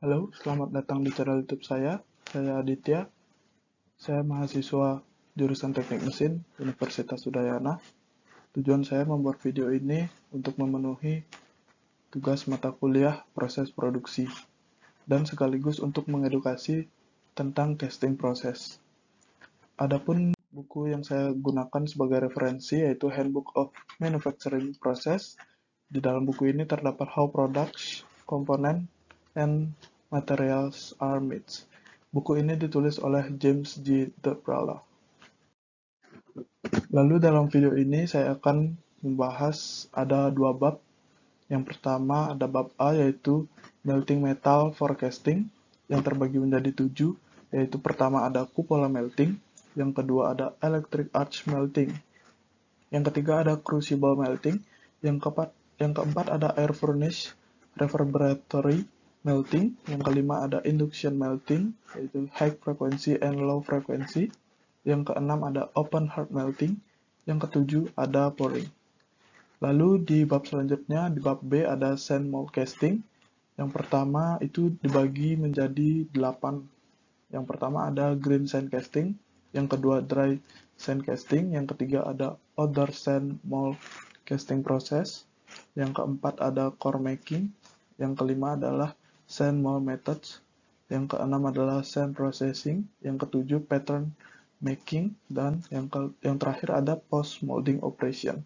Halo, selamat datang di channel YouTube saya. Saya Aditya. Saya mahasiswa jurusan Teknik Mesin Universitas Udayana. Tujuan saya membuat video ini untuk memenuhi tugas mata kuliah proses produksi dan sekaligus untuk mengedukasi tentang testing proses. Adapun buku yang saya gunakan sebagai referensi yaitu Handbook of Manufacturing Process. Di dalam buku ini terdapat how products, component, and materials are made. Buku ini ditulis oleh James G. Debrala. Lalu dalam video ini saya akan membahas ada dua bab. Yang pertama ada bab A yaitu melting metal forecasting yang terbagi menjadi 7, yaitu pertama ada cupola melting, yang kedua ada electric arc melting, yang ketiga ada crucible melting, yang keempat ada air furnace reverberatory melting, yang kelima ada induction melting, yaitu high frequency and low frequency, yang keenam ada open heart melting, yang ketujuh ada pouring. Lalu di bab selanjutnya, di bab B ada sand mold casting. Yang pertama itu dibagi menjadi 8. Yang pertama ada green sand casting, yang kedua dry sand casting, yang ketiga ada other sand mold casting process, yang keempat ada core making, yang kelima adalah sand mold methods, yang keenam adalah sand processing, yang ketujuh pattern making, dan yang terakhir ada post molding operation.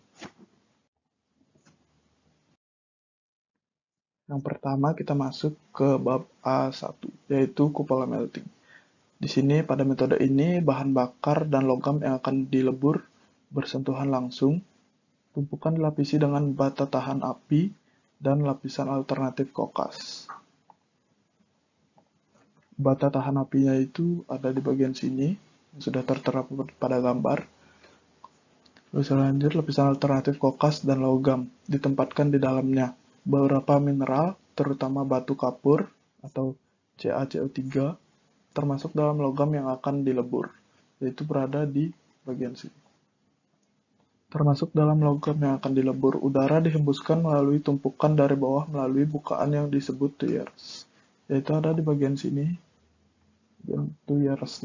Yang pertama kita masuk ke bab A1, yaitu cupola melting. Di sini pada metode ini bahan bakar dan logam yang akan dilebur bersentuhan langsung. Tumpukan dilapisi dengan bata tahan api dan lapisan alternatif kokas. Bata tahan apinya itu ada di bagian sini, yang sudah tertera pada gambar. Lalu selanjutnya lapisan alternatif kokas dan logam ditempatkan di dalamnya. Beberapa mineral, terutama batu kapur atau CaCO3, termasuk dalam logam yang akan dilebur, yaitu berada di bagian sini. Termasuk dalam logam yang akan dilebur, udara dihembuskan melalui tumpukan dari bawah melalui bukaan yang disebut tuyeres, yaitu ada di bagian sini, yang tuyeres.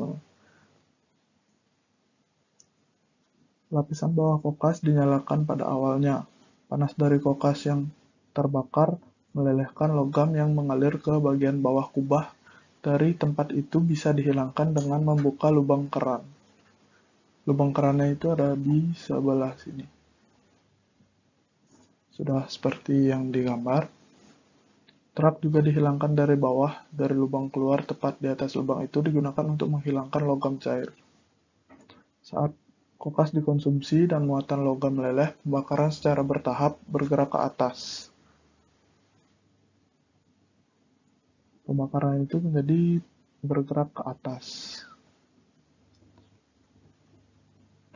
Lapisan bawah kokas dinyalakan pada awalnya. Panas dari kokas yang terbakar melelehkan logam yang mengalir ke bagian bawah kubah. Dari tempat itu bisa dihilangkan dengan membuka lubang keran. Lubang kerannya itu ada di sebelah sini. Sudah seperti yang digambar. Trap juga dihilangkan dari bawah, dari lubang keluar tepat di atas lubang itu digunakan untuk menghilangkan logam cair. Saat kokas dikonsumsi dan muatan logam meleleh, pembakaran secara bertahap bergerak ke atas. Pembakaran itu menjadi bergerak ke atas.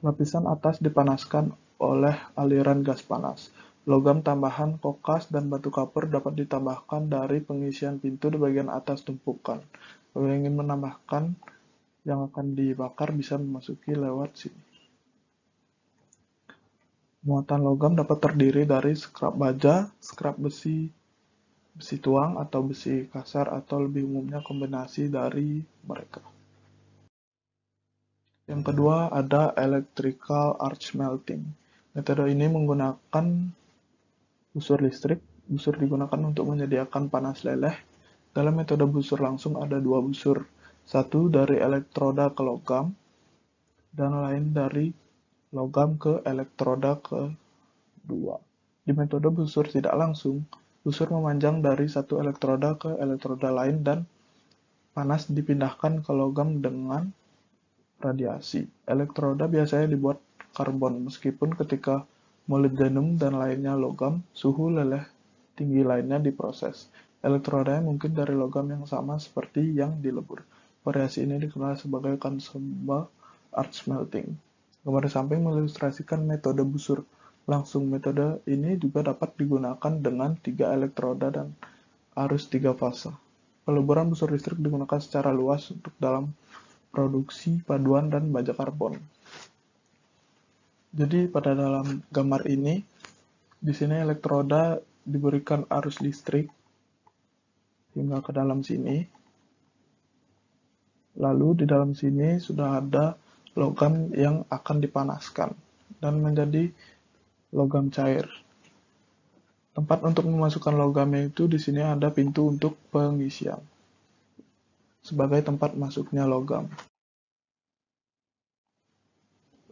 Lapisan atas dipanaskan oleh aliran gas panas. Logam tambahan, kokas, dan batu kapur dapat ditambahkan dari pengisian pintu di bagian atas tumpukan. Kalau ingin menambahkan yang akan dibakar bisa memasuki lewat sini. Muatan logam dapat terdiri dari skrap baja, skrap besi, besi tuang, atau besi kasar, atau lebih umumnya kombinasi dari mereka. Yang kedua ada electrical arc melting. Metode ini menggunakan busur listrik. Busur digunakan untuk menyediakan panas leleh. Dalam metode busur langsung ada dua busur. Satu dari elektroda ke logam, dan lain dari logam ke elektroda kedua. Di metode busur tidak langsung, busur memanjang dari satu elektroda ke elektroda lain dan panas dipindahkan ke logam dengan radiasi. Elektroda biasanya dibuat karbon, meskipun ketika molybdenum dan lainnya logam, suhu leleh tinggi lainnya diproses. Elektrodanya mungkin dari logam yang sama seperti yang dilebur. Variasi ini dikenal sebagai consumable arc melting. Gambar di samping mengilustrasikan metode busur langsung. Metode ini juga dapat digunakan dengan 3 elektroda dan arus 3 fase. Peleburan busur listrik digunakan secara luas untuk dalam produksi paduan dan baja karbon. Jadi pada dalam gambar ini, di sini elektroda diberikan arus listrik hingga ke dalam sini. Lalu di dalam sini sudah ada logam yang akan dipanaskan dan menjadi logam cair. Tempat untuk memasukkan logamnya itu di sini ada pintu untuk pengisian sebagai tempat masuknya logam.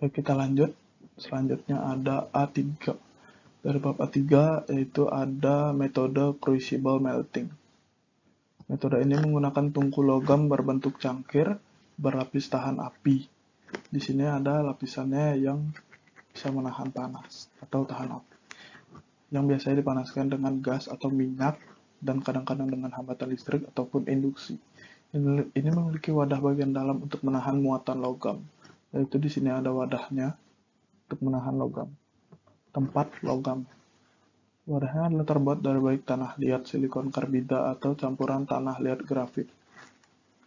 Baik, kita lanjut. Selanjutnya ada A3. Dari bab A3 yaitu ada metode crucible melting. Metode ini menggunakan tungku logam berbentuk cangkir berlapis tahan api. Di sini ada lapisannya yang bisa menahan panas atau tahan api. Yang biasanya dipanaskan dengan gas atau minyak dan kadang-kadang dengan hambatan listrik ataupun induksi. Ini memiliki wadah bagian dalam untuk menahan muatan logam. Yaitu di sini ada wadahnya untuk menahan logam. Tempat logam. Wadahnya adalah terbuat dari baik tanah liat silikon karbida atau campuran tanah liat grafit.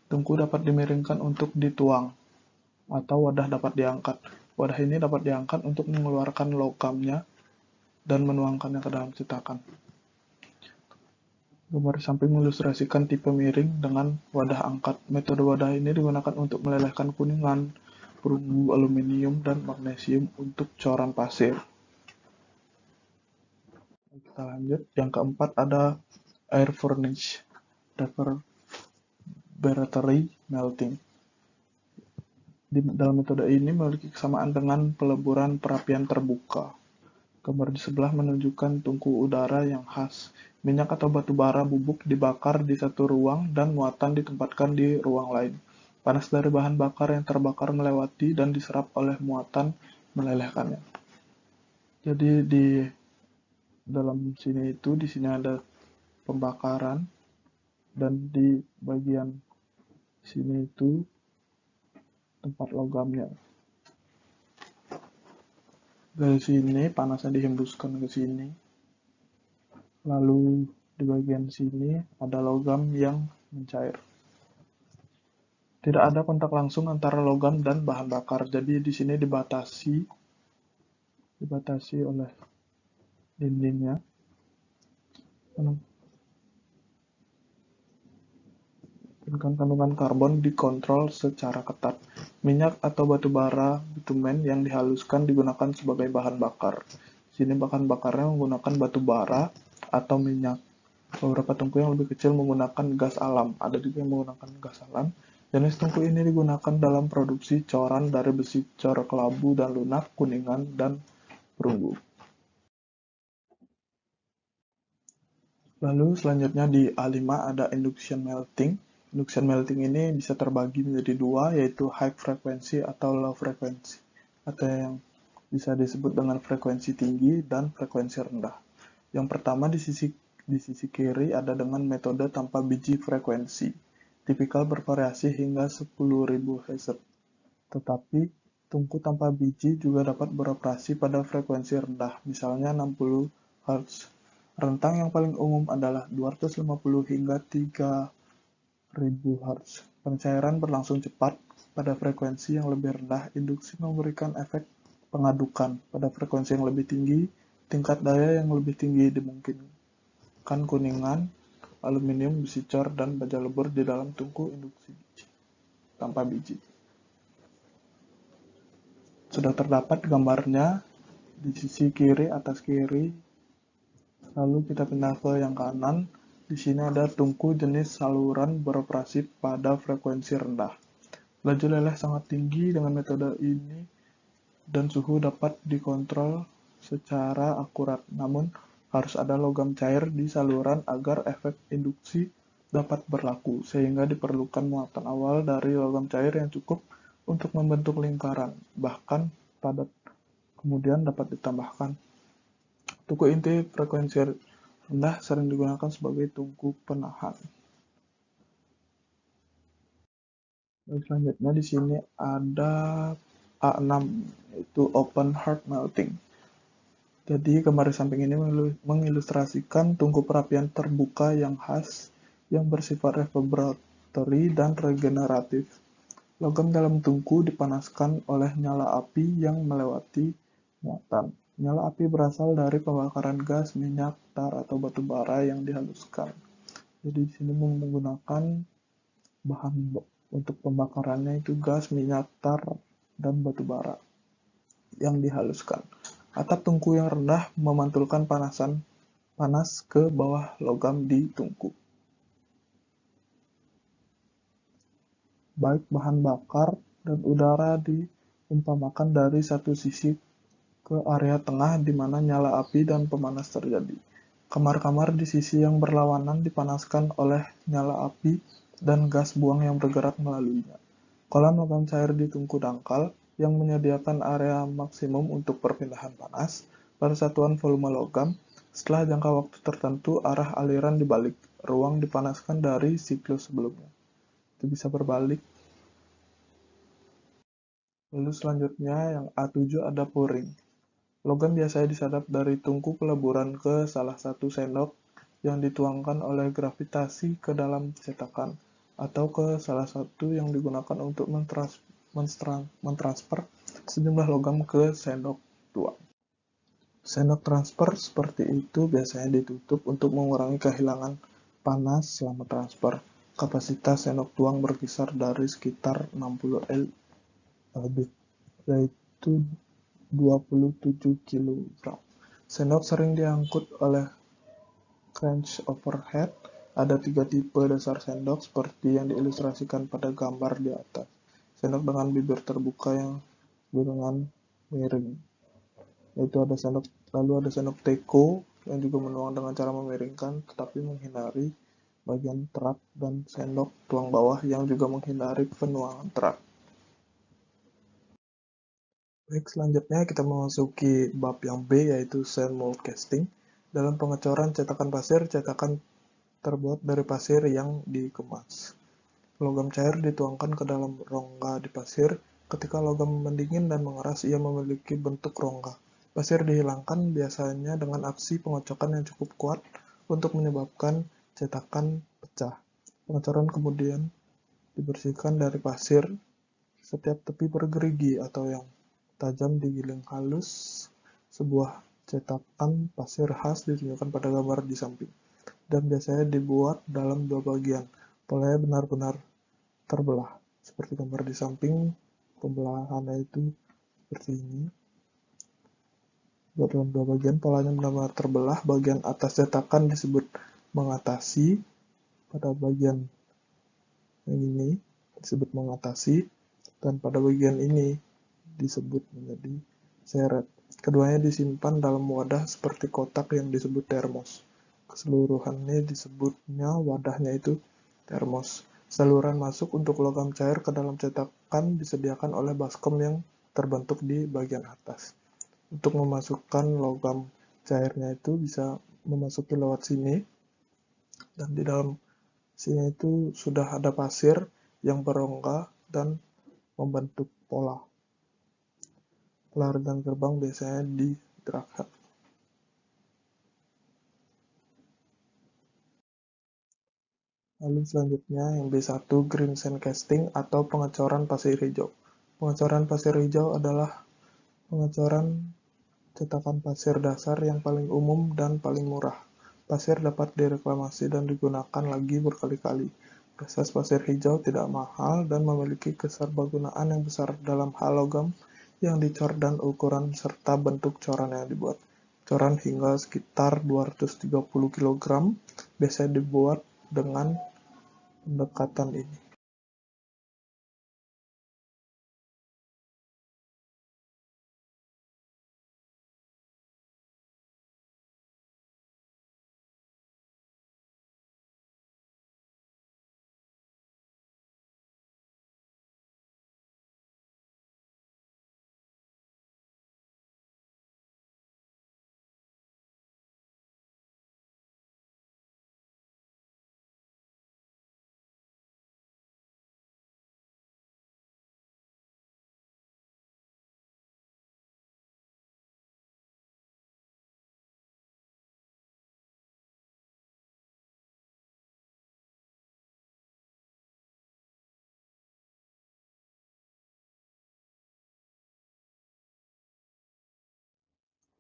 Tungku dapat dimiringkan untuk dituang, atau wadah dapat diangkat. Wadah ini dapat diangkat untuk mengeluarkan logamnya dan menuangkannya ke dalam cetakan. Gambar samping mengilustrasikan tipe miring dengan wadah angkat. Metode wadah ini digunakan untuk melelehkan kuningan, perunggu aluminium, dan magnesium untuk coran pasir. Kita lanjut. Yang keempat ada air furnace reverberatory melting. Dalam metode ini memiliki kesamaan dengan peleburan perapian terbuka. Gambar di sebelah menunjukkan tungku udara yang khas. Minyak atau batu bara bubuk dibakar di satu ruang dan muatan ditempatkan di ruang lain. Panas dari bahan bakar yang terbakar melewati dan diserap oleh muatan melelehkannya. Jadi di dalam sini di sini ada pembakaran dan di bagian sini itu tempat logamnya. Dari sini panasnya dihembuskan ke sini. Lalu di bagian sini ada logam yang mencair. Tidak ada kontak langsung antara logam dan bahan bakar. Jadi di sini dibatasi oleh dindingnya. Kandungan karbon dikontrol secara ketat. Minyak atau batu bara bitumen yang dihaluskan digunakan sebagai bahan bakar. Di sini bahan bakarnya menggunakan batu bara atau minyak. Beberapa tungku yang lebih kecil menggunakan gas alam. Ada juga yang menggunakan gas alam. Jenis tungku ini digunakan dalam produksi coran dari besi cor kelabu dan lunak, kuningan, dan perunggu. Lalu selanjutnya di A5 ada induction melting. Induction melting ini bisa terbagi menjadi dua, yaitu high frequency atau low frequency, atau yang bisa disebut dengan frekuensi tinggi dan frekuensi rendah. Yang pertama di sisi kiri ada dengan metode tanpa biji frekuensi, tipikal bervariasi hingga 10.000 Hz. Tetapi tungku tanpa biji juga dapat beroperasi pada frekuensi rendah, misalnya 60 Hz. Rentang yang paling umum adalah 250 hingga 3000 Hz. Pencairan berlangsung cepat pada frekuensi yang lebih rendah. Induksi memberikan efek pengadukan. Pada frekuensi yang lebih tinggi, tingkat daya yang lebih tinggi dimungkinkan kuningan, aluminium, besi cor, dan baja lebur di dalam tungku induksi tanpa biji. Sudah terdapat gambarnya di sisi kiri, atas kiri. Lalu kita pindah ke yang kanan. Di sini ada tungku jenis saluran beroperasi pada frekuensi rendah. Laju leleh sangat tinggi dengan metode ini dan suhu dapat dikontrol secara akurat. Namun harus ada logam cair di saluran agar efek induksi dapat berlaku, sehingga diperlukan muatan awal dari logam cair yang cukup untuk membentuk lingkaran, bahkan padat. Kemudian dapat ditambahkan. Tungku inti frekuensi rendah sering digunakan sebagai tungku penahan. Dan selanjutnya di sini ada A6, yaitu open heart melting. Jadi gambar di samping ini mengilustrasikan tungku perapian terbuka yang khas yang bersifat reverberatory dan regeneratif. Logam dalam tungku dipanaskan oleh nyala api yang melewati muatan. Nyala api berasal dari pembakaran gas, minyak, tar, atau batu bara yang dihaluskan. Jadi di sini menggunakan bahan untuk pembakarannya itu gas, minyak tar, dan batu bara yang dihaluskan. Atap tungku yang rendah memantulkan panas ke bawah logam di tungku. Baik bahan bakar dan udara diumpamakan dari satu sisi ke area tengah di mana nyala api dan pemanas terjadi. Kamar-kamar di sisi yang berlawanan dipanaskan oleh nyala api dan gas buang yang bergerak melaluinya. Kolam logam cair di tungku dangkal yang menyediakan area maksimum untuk perpindahan panas pada satuan volume logam. Setelah jangka waktu tertentu, arah aliran dibalik. Ruang dipanaskan dari siklus sebelumnya. Itu bisa berbalik. Lalu selanjutnya yang A7 ada pouring. Logam biasanya disadap dari tungku peleburan ke salah satu sendok yang dituangkan oleh gravitasi ke dalam cetakan, atau ke salah satu yang digunakan untuk mentransfer sejumlah logam ke sendok tuang. Sendok transfer seperti itu biasanya ditutup untuk mengurangi kehilangan panas selama transfer. Kapasitas sendok tuang berkisar dari sekitar 60 lebih, yaitu 27 kg. Sendok sering diangkut oleh cranch overhead. Ada 3 tipe dasar sendok seperti yang diilustrasikan pada gambar di atas. Sendok dengan bibir terbuka yang dengan miring. Lalu ada sendok teko yang juga menuang dengan cara memiringkan tetapi menghindari bagian terak, dan sendok tuang bawah yang juga menghindari penuangan terak. Baik, selanjutnya kita memasuki bab yang B, yaitu sand mold casting. Dalam pengecoran cetakan pasir, cetakan terbuat dari pasir yang dikemas. Logam cair dituangkan ke dalam rongga di pasir. Ketika logam mendingin dan mengeras, ia memiliki bentuk rongga. Pasir dihilangkan biasanya dengan aksi pengocokan yang cukup kuat untuk menyebabkan cetakan pecah. Pengecoran kemudian dibersihkan dari pasir. Setiap tepi bergerigi atau yang tajam digiling halus. Sebuah cetakan pasir khas ditunjukkan pada gambar di samping, dan biasanya dibuat dalam 2 bagian. Polanya benar-benar terbelah. Seperti gambar di samping, pembelahannya itu seperti ini. Buat dalam 2 bagian, polanya benar-benar terbelah. Bagian atas cetakan disebut mengatasi. Pada bagian yang ini disebut mengatasi. Dan pada bagian ini disebut menjadi seret. Keduanya disimpan dalam wadah seperti kotak yang disebut termos. Keseluruhannya disebutnya wadahnya itu termos. Saluran masuk untuk logam cair ke dalam cetakan disediakan oleh baskom yang terbentuk di bagian atas. Untuk memasukkan logam cairnya itu bisa memasuki lewat sini, dan di dalam sini itu sudah ada pasir yang berongga dan membentuk pola. Kelar dan gerbang biasanya di draghead. Lalu selanjutnya yang B1, green sand casting atau pengecoran pasir hijau. Pengecoran pasir hijau adalah pengecoran cetakan pasir dasar yang paling umum dan paling murah. Pasir dapat direklamasi dan digunakan lagi berkali-kali. Proses pasir hijau tidak mahal dan memiliki keserbagunaan yang besar dalam hal logam yang dicor dan ukuran serta bentuk coran yang dibuat. Coran hingga sekitar 230 kg biasanya dibuat dengan pendekatan ini.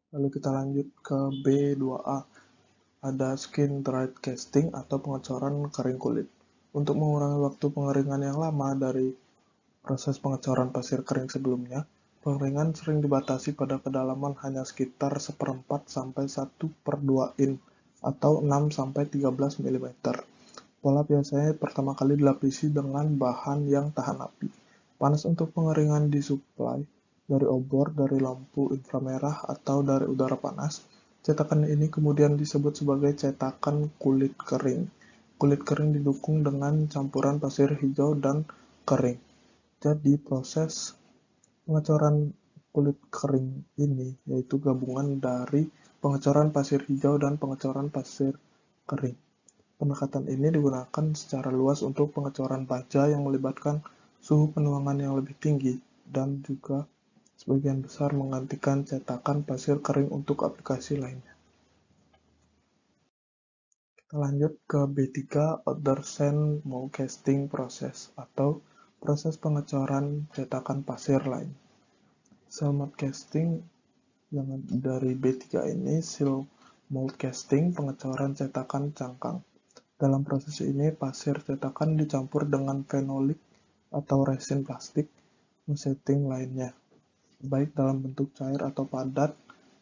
Lalu kita lanjut ke B2A. ada skin dried casting atau pengecoran kering kulit. Untuk mengurangi waktu pengeringan yang lama dari proses pengecoran pasir kering sebelumnya, pengeringan sering dibatasi pada kedalaman hanya sekitar 1/4 sampai 1/2 in atau 6 sampai 13 mm. Pola biasanya pertama kali dilapisi dengan bahan yang tahan api. Panas untuk pengeringan disuplai dari obor, dari lampu inframerah, atau dari udara panas. Cetakan ini kemudian disebut sebagai cetakan kulit kering. Kulit kering didukung dengan campuran pasir hijau dan kering. Jadi proses pengecoran kulit kering ini yaitu gabungan dari pengecoran pasir hijau dan pengecoran pasir kering. Pendekatan ini digunakan secara luas untuk pengecoran baja yang melibatkan suhu penuangan yang lebih tinggi dan juga sebagian besar menggantikan cetakan pasir kering untuk aplikasi lainnya. Kita lanjut ke B3 Other Sand Mold Casting Process atau proses pengecoran cetakan pasir lain. Seal mold casting yang dari B3 ini seal mold casting pengecoran cetakan cangkang. Dalam proses ini, pasir cetakan dicampur dengan fenolik atau resin plastik setting lainnya, baik dalam bentuk cair atau padat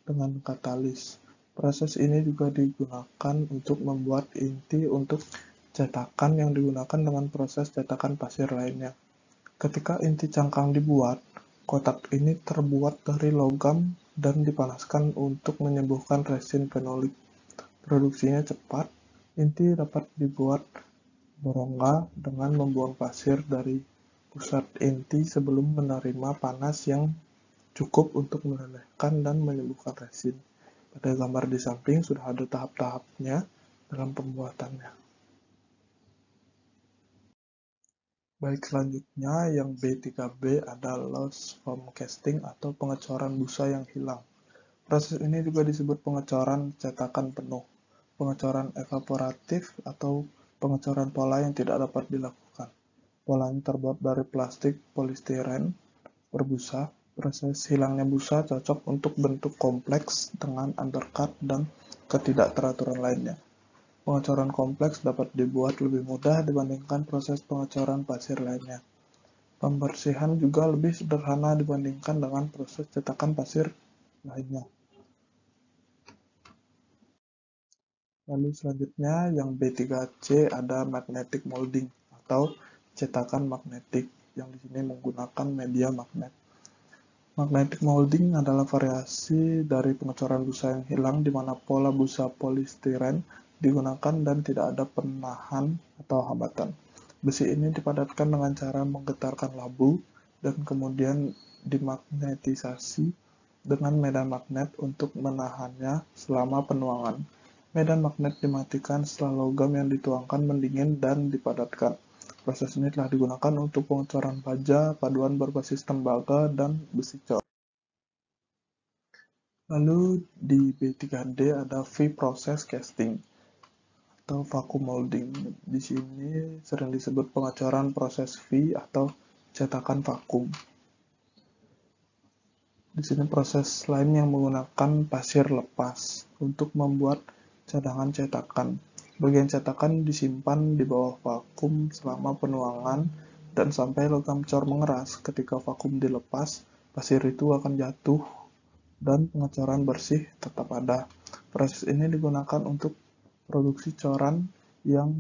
dengan katalis. Proses ini juga digunakan untuk membuat inti untuk cetakan yang digunakan dengan proses cetakan pasir lainnya. Ketika inti cangkang dibuat, kotak ini terbuat dari logam dan dipanaskan untuk menyembuhkan resin fenolik. Produksinya cepat. Inti dapat dibuat berongga dengan membuang pasir dari pusat inti sebelum menerima panas yang cukup untuk melelehkan dan menyembuhkan resin. Pada gambar di samping sudah ada tahap-tahapnya dalam pembuatannya. Baik, selanjutnya yang B3B ada loss foam casting atau pengecoran busa yang hilang. Proses ini juga disebut pengecoran cetakan penuh, pengecoran evaporatif, atau pengecoran pola yang tidak dapat dilakukan. Polanya terbuat dari plastik polistiren berbusa. Proses hilangnya busa cocok untuk bentuk kompleks dengan undercut dan ketidakteraturan lainnya. Pengecoran kompleks dapat dibuat lebih mudah dibandingkan proses pengecoran pasir lainnya. Pembersihan juga lebih sederhana dibandingkan dengan proses cetakan pasir lainnya. Lalu selanjutnya yang B3C ada magnetic molding atau cetakan magnetik yang di sini menggunakan media magnet. Magnetic molding adalah variasi dari pengecoran busa yang hilang di mana pola busa polistiren digunakan dan tidak ada penahan atau hambatan. Besi ini dipadatkan dengan cara menggetarkan labu dan kemudian dimagnetisasi dengan medan magnet untuk menahannya selama penuangan. Medan magnet dimatikan setelah logam yang dituangkan mendingin dan dipadatkan. Proses ini telah digunakan untuk pengecoran baja, paduan berbasis tembaga, dan besi cor. Lalu di B3D ada V-process casting atau vacuum molding. Di sini sering disebut pengecoran proses V atau cetakan vakum. Di sini proses lain yang menggunakan pasir lepas untuk membuat cadangan cetakan. Bagian cetakan disimpan di bawah vakum selama penuangan dan sampai logam cor mengeras. Ketika vakum dilepas, pasir itu akan jatuh dan pengecoran bersih tetap ada. Proses ini digunakan untuk produksi coran yang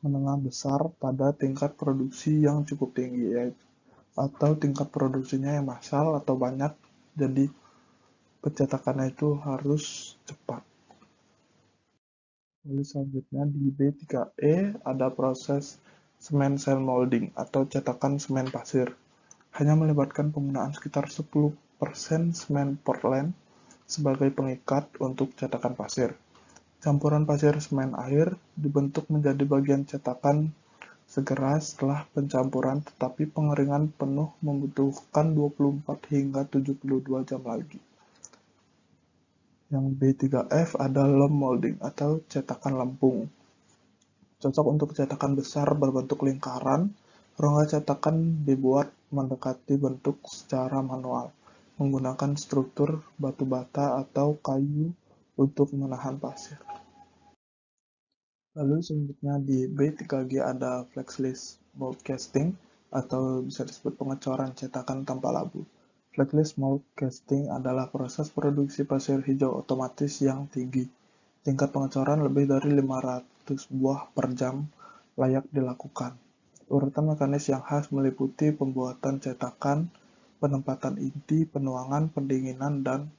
menengah besar pada tingkat produksi yang cukup tinggi, yaitu atau tingkat produksinya yang massal atau banyak, jadi pencetakannya itu harus cepat. Lalu selanjutnya di B3E ada proses cement cell molding atau cetakan semen pasir. Hanya melibatkan penggunaan sekitar 10% semen Portland sebagai pengikat untuk cetakan pasir. Campuran pasir semen air dibentuk menjadi bagian cetakan segera setelah pencampuran, tetapi pengeringan penuh membutuhkan 24 hingga 72 jam lagi. Yang B3F ada loam molding atau cetakan lempung. Cocok untuk cetakan besar berbentuk lingkaran. Rongga cetakan dibuat mendekati bentuk secara manual, menggunakan struktur batu bata atau kayu untuk menahan pasir. Lalu selanjutnya di B3G ada flexless mold casting atau bisa disebut pengecoran cetakan tanpa labu. Flexless mold casting adalah proses produksi pasir hijau otomatis yang tinggi. Tingkat pengecoran lebih dari 500 buah per jam layak dilakukan. Urutan mekanis yang khas meliputi pembuatan cetakan, penempatan inti, penuangan, pendinginan, dan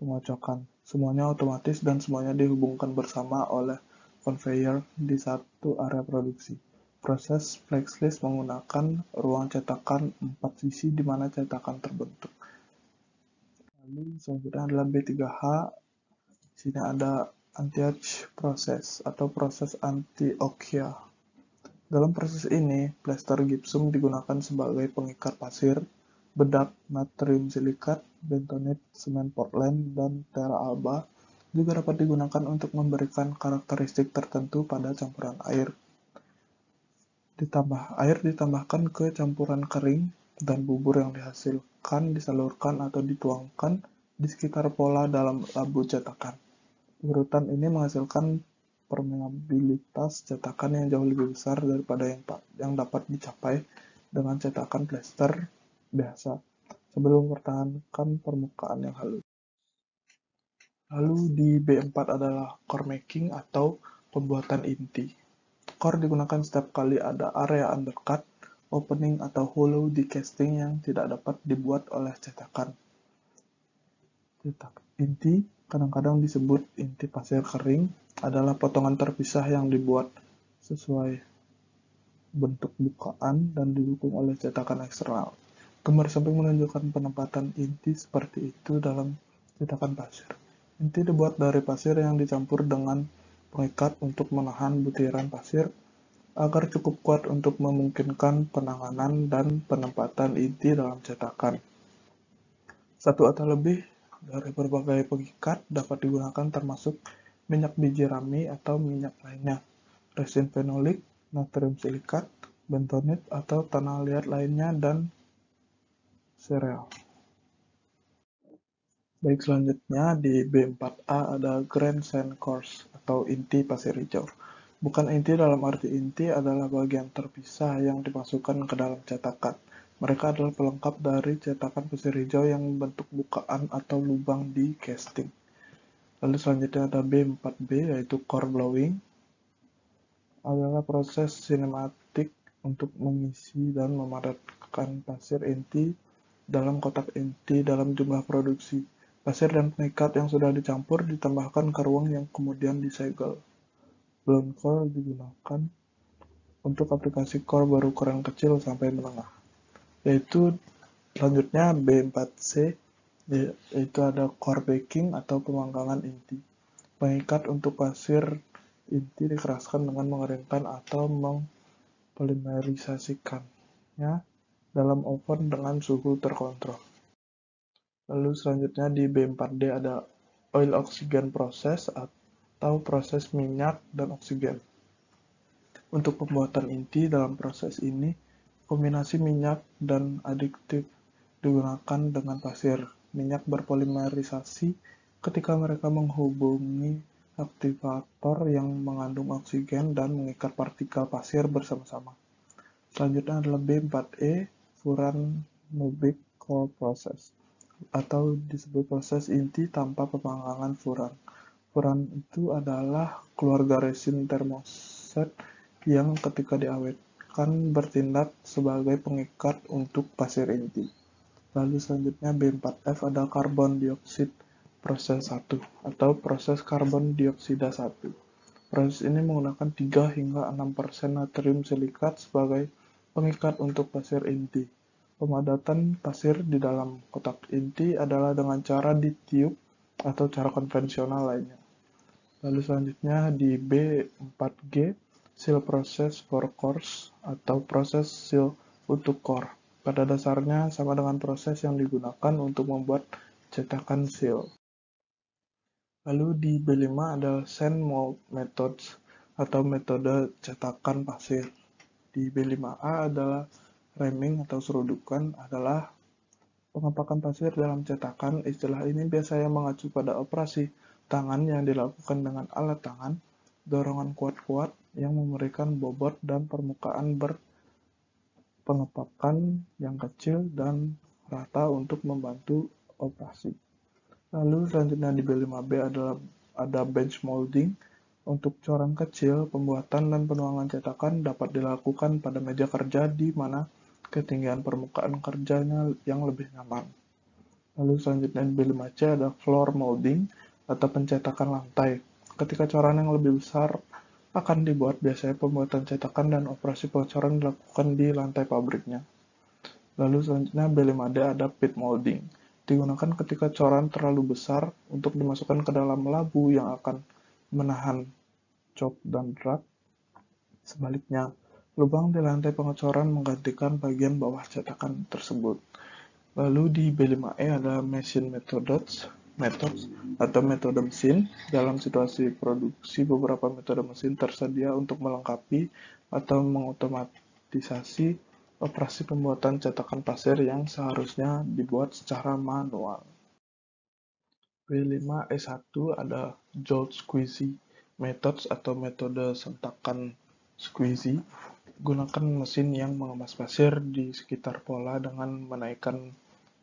pengocokan. Semuanya otomatis dan semuanya dihubungkan bersama oleh conveyor di satu area produksi. Proses flexless menggunakan ruang cetakan 4 sisi di mana cetakan terbentuk. Lalu selanjutnya adalah B3H. Di sini ada anti-etch proses atau proses anti-okia. Dalam proses ini, plester gipsum digunakan sebagai pengikat pasir, bedak, natrium silikat, bentonit, semen Portland, dan tera alba juga dapat digunakan untuk memberikan karakteristik tertentu pada campuran air. Air ditambahkan ke campuran kering dan bubur yang dihasilkan disalurkan atau dituangkan di sekitar pola dalam labu cetakan. Urutan ini menghasilkan permeabilitas cetakan yang jauh lebih besar daripada yang dapat dicapai dengan cetakan plester biasa sebelum mempertahankan permukaan yang halus. Lalu di B4 adalah core making atau pembuatan inti. Core digunakan setiap kali ada area undercut, opening atau hollow di casting yang tidak dapat dibuat oleh cetakan. Inti, kadang-kadang disebut inti pasir kering, adalah potongan terpisah yang dibuat sesuai bentuk bukaan dan didukung oleh cetakan eksternal. Gambar samping menunjukkan penempatan inti seperti itu dalam cetakan pasir. Inti dibuat dari pasir yang dicampur dengan pengikat untuk menahan butiran pasir agar cukup kuat untuk memungkinkan penanganan dan penempatan inti dalam cetakan. Satu atau lebih dari berbagai pengikat dapat digunakan termasuk minyak biji rami atau minyak lainnya, resin fenolik, natrium silikat, bentonit atau tanah liat lainnya, dan sereal. Baik, selanjutnya di B4A ada Grand Sand Cores atau inti pasir hijau. Bukan inti dalam arti inti adalah bagian terpisah yang dimasukkan ke dalam cetakan. Mereka adalah pelengkap dari cetakan pasir hijau yang membentuk bukaan atau lubang di casting. Lalu selanjutnya ada B4B yaitu core blowing. Adalah proses sinematik untuk mengisi dan memadatkan pasir inti dalam kotak inti dalam jumlah produksi. Pasir dan pengikat yang sudah dicampur ditambahkan ke ruang yang kemudian disegel. Blown core digunakan untuk aplikasi core berukuran kecil sampai menengah. Yaitu selanjutnya B4C, yaitu ada core baking atau pemanggangan inti. Pengikat untuk pasir inti dikeraskan dengan mengeringkan atau mempolimerisasikannya dalam oven dengan suhu terkontrol. Lalu selanjutnya di B4D ada oil oxygen process atau proses minyak dan oksigen. Untuk pembuatan inti dalam proses ini, kombinasi minyak dan adiktif digunakan dengan pasir. Minyak berpolimerisasi ketika mereka menghubungi aktivator yang mengandung oksigen dan mengikat partikel pasir bersama-sama. Selanjutnya adalah B4E, furan-Nubik core process, atau disebut proses inti tanpa pemanggangan furan. Furan itu adalah keluarga resin termoset yang ketika diawetkan bertindak sebagai pengikat untuk pasir inti. Lalu selanjutnya B4F ada karbon dioksida proses 1 atau proses karbon dioksida 1. Proses ini menggunakan 3 hingga 6% natrium silikat sebagai pengikat untuk pasir inti. Pemadatan pasir di dalam kotak inti adalah dengan cara ditiup atau cara konvensional lainnya. Lalu selanjutnya di B4G, seal process for cores atau proses seal untuk core. Pada dasarnya sama dengan proses yang digunakan untuk membuat cetakan seal. Lalu di B5 ada sand mold methods atau metode cetakan pasir. Di B5A adalah ramming atau serudukan adalah pengepakan pasir dalam cetakan. Istilah ini biasanya mengacu pada operasi tangan yang dilakukan dengan alat tangan, dorongan kuat-kuat yang memberikan bobot dan permukaan berpengepakan yang kecil dan rata untuk membantu operasi. Lalu selanjutnya di B5B ada bench molding. Untuk coran kecil, pembuatan dan penuangan cetakan dapat dilakukan pada meja kerja di mana ketinggian permukaan kerjanya yang lebih nyaman. Lalu selanjutnya di B5C ada floor molding atau pencetakan lantai. Ketika coran yang lebih besar akan dibuat, biasanya pembuatan cetakan dan operasi pengecoran dilakukan di lantai pabriknya. Lalu selanjutnya B5D ada pit molding. Digunakan ketika coran terlalu besar untuk dimasukkan ke dalam labu yang akan menahan cop dan rak. Sebaliknya, lubang di lantai pengecoran menggantikan bagian bawah cetakan tersebut. Lalu di B5E ada machine methods atau metode mesin. Dalam situasi produksi, beberapa metode mesin tersedia untuk melengkapi atau mengotomatisasi operasi pembuatan cetakan pasir yang seharusnya dibuat secara manual. B5E1 ada jolt squeeze methods atau metode sentakan squeeze. Gunakan mesin yang mengemas pasir di sekitar pola dengan menaikkan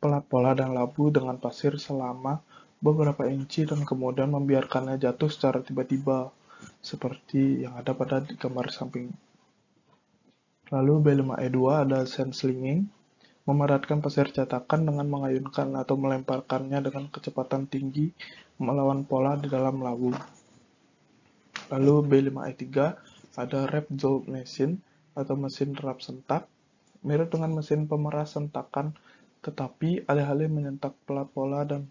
pelat pola dan labu dengan pasir selama beberapa inci dan kemudian membiarkannya jatuh secara tiba-tiba seperti yang ada pada gambar samping. Lalu B5E2 ada sand slinging, memadatkan pasir cetakan dengan mengayunkan atau melemparkannya dengan kecepatan tinggi melawan pola di dalam labu. Lalu B5E3 ada rap jolt machine atau mesin rap sentak, mirip dengan mesin pemeras sentakan, tetapi alih-alih menyentak pelat pola dan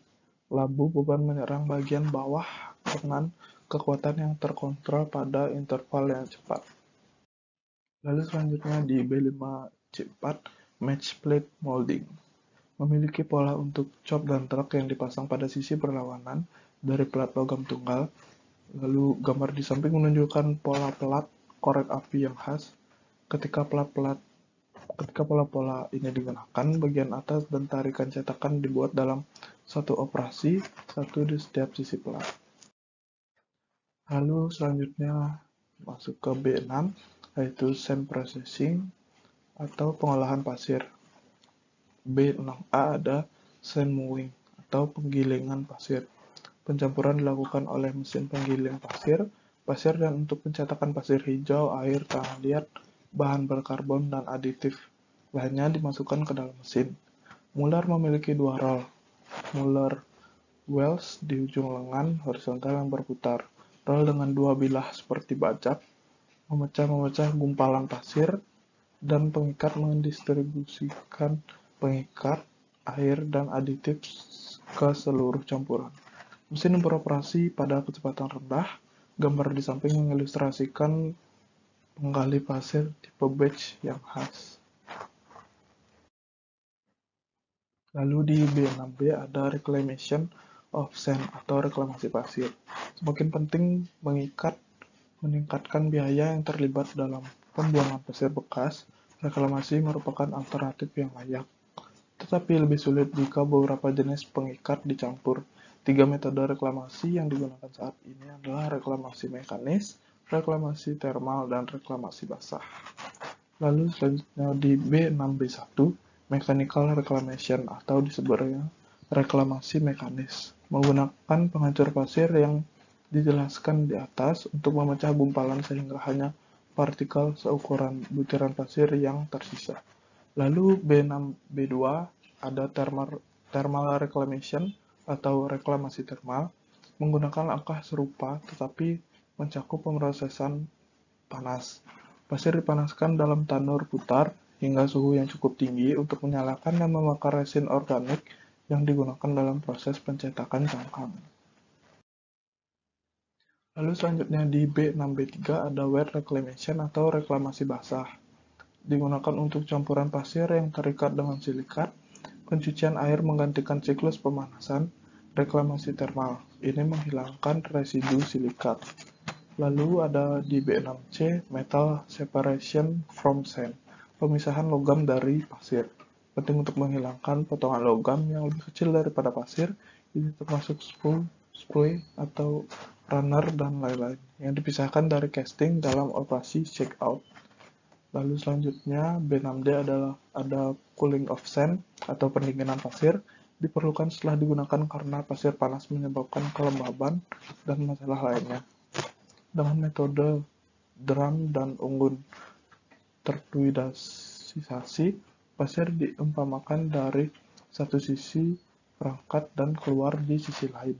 labu, bukan menyerang bagian bawah dengan kekuatan yang terkontrol pada interval yang cepat. Lalu selanjutnya di B5C4 match plate molding. Memiliki pola untuk cop dan truk yang dipasang pada sisi berlawanan dari pelat logam tunggal. Lalu gambar di samping menunjukkan pola pelat korek api yang khas. Ketika pola-pola ini digunakan, bagian atas dan tarikan cetakan dibuat dalam satu operasi, satu di setiap sisi pelat. Lalu selanjutnya masuk ke B6, yaitu sand processing atau pengolahan pasir. B6A ada sand mowing atau penggilingan pasir. Pencampuran dilakukan oleh mesin penggiling pasir dan untuk pencetakan pasir hijau, air, tanah liat, bahan berkarbon, dan aditif lainnya dimasukkan ke dalam mesin. Muller memiliki dua rol. Muller Wells di ujung lengan horizontal yang berputar. Rol dengan dua bilah seperti bajak, memecah gumpalan pasir, dan pengikat mendistribusikan pengikat, air, dan aditif ke seluruh campuran. Mesin beroperasi pada kecepatan rendah. Gambar di samping mengilustrasikan penggali pasir tipe batch yang khas. Lalu di B6B ada reclamation of sand atau reklamasi pasir. Semakin penting meningkatkan biaya yang terlibat dalam pembuangan pasir bekas. Reklamasi merupakan alternatif yang layak, tetapi lebih sulit jika beberapa jenis pengikat dicampur. 3 metode reklamasi yang digunakan saat ini adalah reklamasi mekanis, reklamasi termal, dan reklamasi basah. Lalu selanjutnya di B6B1, mechanical reclamation atau disebutnya reklamasi mekanis, menggunakan penghancur pasir yang dijelaskan di atas untuk memecah gumpalan sehingga hanya partikel seukuran butiran pasir yang tersisa. Lalu B6B2 ada thermal reclamation atau reklamasi termal, menggunakan langkah serupa tetapi mencakup pemrosesan panas. Pasir dipanaskan dalam tanur putar hingga suhu yang cukup tinggi untuk menyalakan dan membakar resin organik yang digunakan dalam proses pencetakan cangkang. Lalu selanjutnya di B6B3 ada wet reclamation atau reklamasi basah. Digunakan untuk campuran pasir yang terikat dengan silikat. Pencucian air menggantikan siklus pemanasan. Reklamasi termal. Ini menghilangkan residu silikat. Lalu ada di B6C metal separation from sand. Pemisahan logam dari pasir. Penting untuk menghilangkan potongan logam yang lebih kecil daripada pasir. Ini termasuk spool sprue atau runner, dan lain-lain yang dipisahkan dari casting dalam operasi shakeout. Lalu selanjutnya B6D adalah ada cooling of sand atau pendinginan pasir, diperlukan setelah digunakan karena pasir panas menyebabkan kelembaban dan masalah lainnya. Dengan metode drum dan unggun terfluidisasi, pasir diumpamakan dari satu sisi berangkat dan keluar di sisi lain,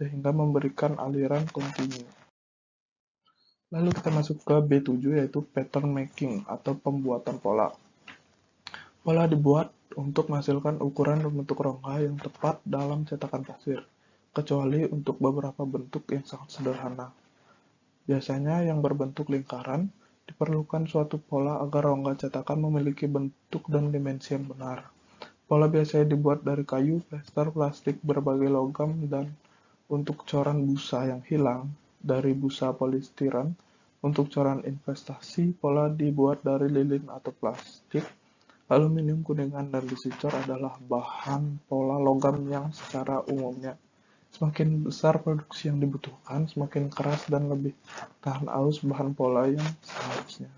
sehingga memberikan aliran kontinu. Lalu kita masuk ke B7, yaitu pattern making atau pembuatan pola. Pola dibuat untuk menghasilkan ukuran dan bentuk rongga yang tepat dalam cetakan pasir, kecuali untuk beberapa bentuk yang sangat sederhana. Biasanya yang berbentuk lingkaran, diperlukan suatu pola agar rongga cetakan memiliki bentuk dan dimensi yang benar. Pola biasanya dibuat dari kayu, plester, plastik, berbagai logam, dan untuk coran busa yang hilang, dari busa polistiren. Untuk coran investasi, pola dibuat dari lilin atau plastik. Aluminium, kuningan, dan besi cor adalah bahan pola logam yang secara umumnya semakin besar produksi yang dibutuhkan, semakin keras dan lebih tahan aus bahan pola yang seharusnya.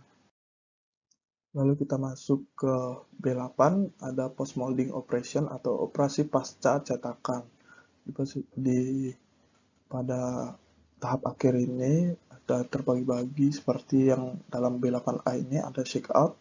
Lalu kita masuk ke B8, ada post molding operation atau operasi pasca cetakan. Pada tahap akhir ini ada terbagi-bagi seperti yang dalam B8A ini ada shakeout.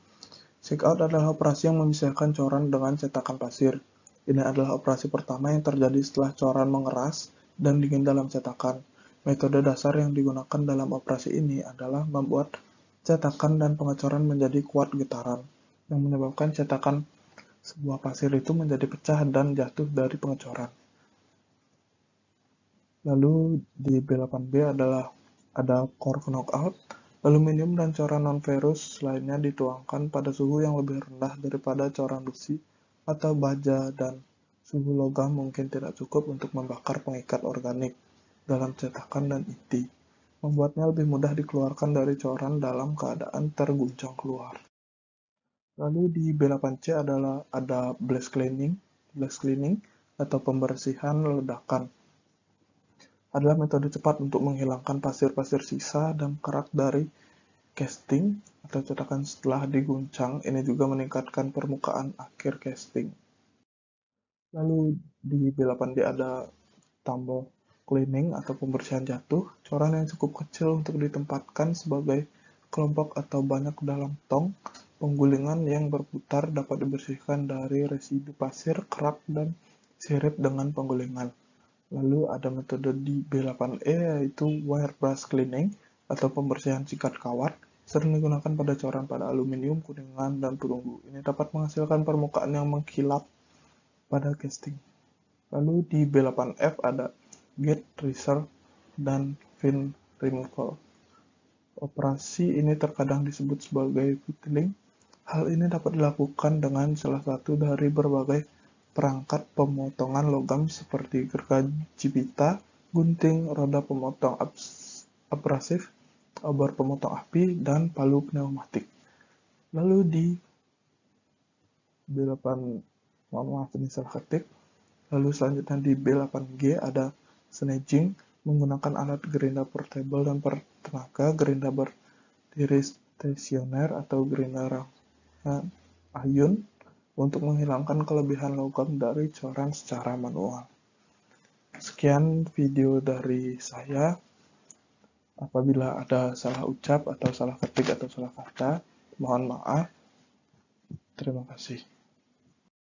Shakeout adalah operasi yang memisahkan coran dengan cetakan pasir. Ini adalah operasi pertama yang terjadi setelah coran mengeras dan dingin dalam cetakan. Metode dasar yang digunakan dalam operasi ini adalah membuat cetakan dan pengecoran menjadi kuat getaran, yang menyebabkan cetakan sebuah pasir itu menjadi pecah dan jatuh dari pengecoran. Lalu di B8B ada core knockout. Aluminium dan coran non-ferrous lainnya dituangkan pada suhu yang lebih rendah daripada coran besi atau baja, dan suhu logam mungkin tidak cukup untuk membakar pengikat organik dalam cetakan dan inti, membuatnya lebih mudah dikeluarkan dari coran dalam keadaan terguncang keluar. Lalu di B8C ada blast cleaning atau pembersihan ledakan. Adalah metode cepat untuk menghilangkan pasir-pasir sisa dan kerak dari casting atau cetakan setelah diguncang. Ini juga meningkatkan permukaan akhir casting. Lalu di B8D ada tumble cleaning atau pembersihan jatuh, coran yang cukup kecil untuk ditempatkan sebagai kelompok atau banyak dalam tong. Penggulingan yang berputar dapat dibersihkan dari residu pasir, kerak, dan sirip dengan penggulingan. Lalu ada metode di B8E, yaitu wire brush cleaning atau pembersihan sikat kawat, sering digunakan pada coran pada aluminium, kuningan, dan perunggu. Ini dapat menghasilkan permukaan yang mengkilap pada casting. Lalu di B8F ada gate reserve dan fin removal. Operasi ini terkadang disebut sebagai fiddling. Hal ini dapat dilakukan dengan salah satu dari berbagai perangkat pemotongan logam seperti gergaji pita, gunting, roda pemotong abrasif, obor pemotong api, dan palu pneumatik. Lalu di B8, maaf ini salah ketik. Lalu selanjutnya di B8G ada snedging, menggunakan alat gerinda portable dan bertenaga, gerinda berdiri stasioner atau gerinda ayun, untuk menghilangkan kelebihan logam dari coran secara manual. Sekian video dari saya. Apabila ada salah ucap atau salah ketik atau salah kata, mohon maaf. Terima kasih.